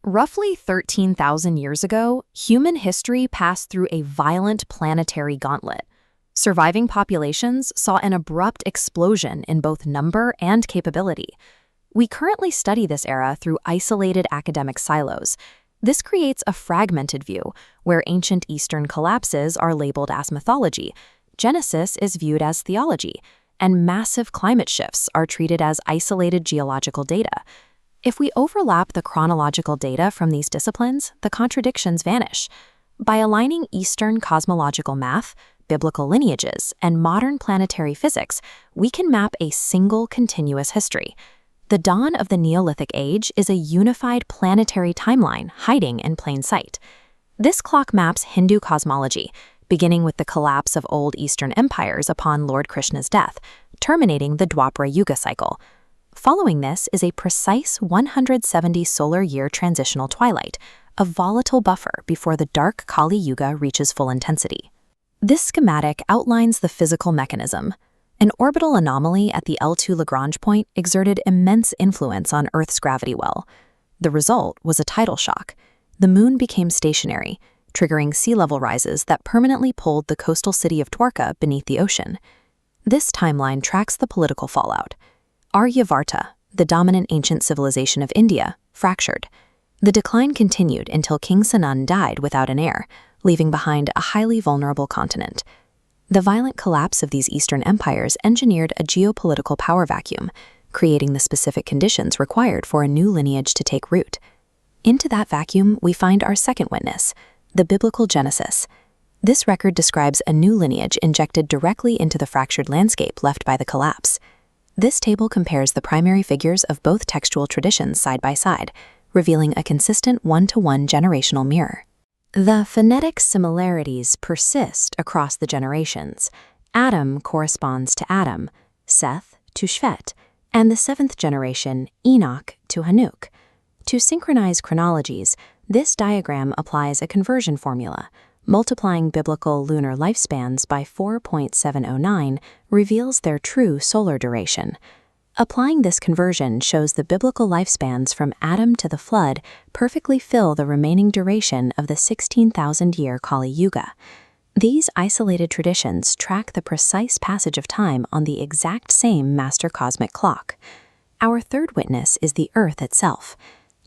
Roughly 13,000 years ago, human history passed through a violent planetary gauntlet. Surviving populations saw an abrupt explosion in both number and capability. We currently study this era through isolated academic silos. This creates a fragmented view, where ancient Eastern collapses are labeled as mythology, Genesis is viewed as theology, and massive climate shifts are treated as isolated geological data. If we overlap the chronological data from these disciplines, the contradictions vanish. By aligning Eastern cosmological math, biblical lineages, and modern planetary physics, we can map a single continuous history. The dawn of the Neolithic Age is a unified planetary timeline hiding in plain sight. This clock maps Hindu cosmology, beginning with the collapse of old Eastern empires upon Lord Krishna's death, terminating the Dvapara Yuga cycle. Following this is a precise 170 solar year transitional twilight, a volatile buffer before the dark Kali Yuga reaches full intensity. This schematic outlines the physical mechanism. An orbital anomaly at the L2 Lagrange point exerted immense influence on Earth's gravity well. The result was a tidal shock. The moon became stationary, triggering sea level rises that permanently pulled the coastal city of Dwarka beneath the ocean. This timeline tracks the political fallout. Aryavarta, the dominant ancient civilization of India, fractured. The decline continued until King Sanand died without an heir, leaving behind a highly vulnerable continent. The violent collapse of these Eastern empires engineered a geopolitical power vacuum, creating the specific conditions required for a new lineage to take root. Into that vacuum, we find our second witness, the biblical Genesis. This record describes a new lineage injected directly into the fractured landscape left by the collapse. This table compares the primary figures of both textual traditions side by side, revealing a consistent one-to-one generational mirror. The phonetic similarities persist across the generations. Adam corresponds to Adam, Seth to Shvet, and the seventh generation, Enoch, to Hanuk. To synchronize chronologies, this diagram applies a conversion formula. Multiplying biblical lunar lifespans by 4.709 reveals their true solar duration. Applying this conversion shows the biblical lifespans from Adam to the flood perfectly fill the remaining duration of the 16,000-year Kali Yuga. These isolated traditions track the precise passage of time on the exact same master cosmic clock. Our third witness is the Earth itself.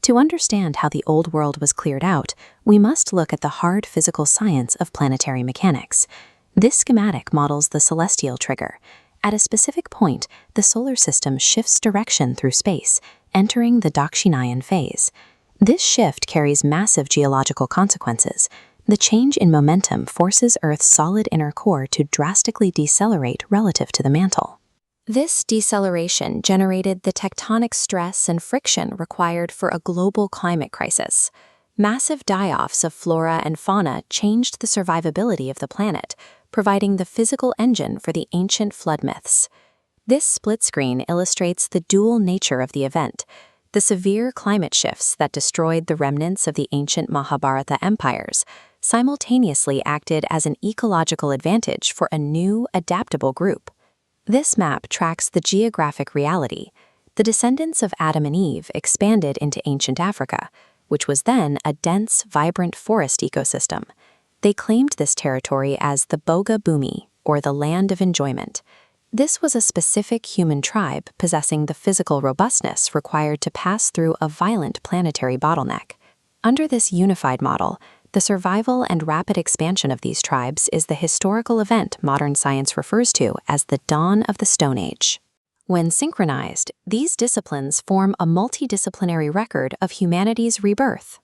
To understand how the old world was cleared out, we must look at the hard physical science of planetary mechanics. This schematic models the celestial trigger. At a specific point, the solar system shifts direction through space, entering the Dakshinayan phase. This shift carries massive geological consequences. The change in momentum forces Earth's solid inner core to drastically decelerate relative to the mantle. This deceleration generated the tectonic stress and friction required for a global climate crisis. Massive die-offs of flora and fauna changed the survivability of the planet, providing the physical engine for the ancient flood myths. This split screen illustrates the dual nature of the event. The severe climate shifts that destroyed the remnants of the ancient Mahabharata empires simultaneously acted as an ecological advantage for a new, adaptable group. This map tracks the geographic reality. The descendants of Adam and Eve expanded into ancient Africa, which was then a dense, vibrant forest ecosystem. They claimed this territory as the Boga Bhumi, or the land of enjoyment. This was a specific human tribe possessing the physical robustness required to pass through a violent planetary bottleneck. Under this unified model, the survival and rapid expansion of these tribes is the historical event modern science refers to as the dawn of the Stone Age. When synchronized, these disciplines form a multidisciplinary record of humanity's rebirth.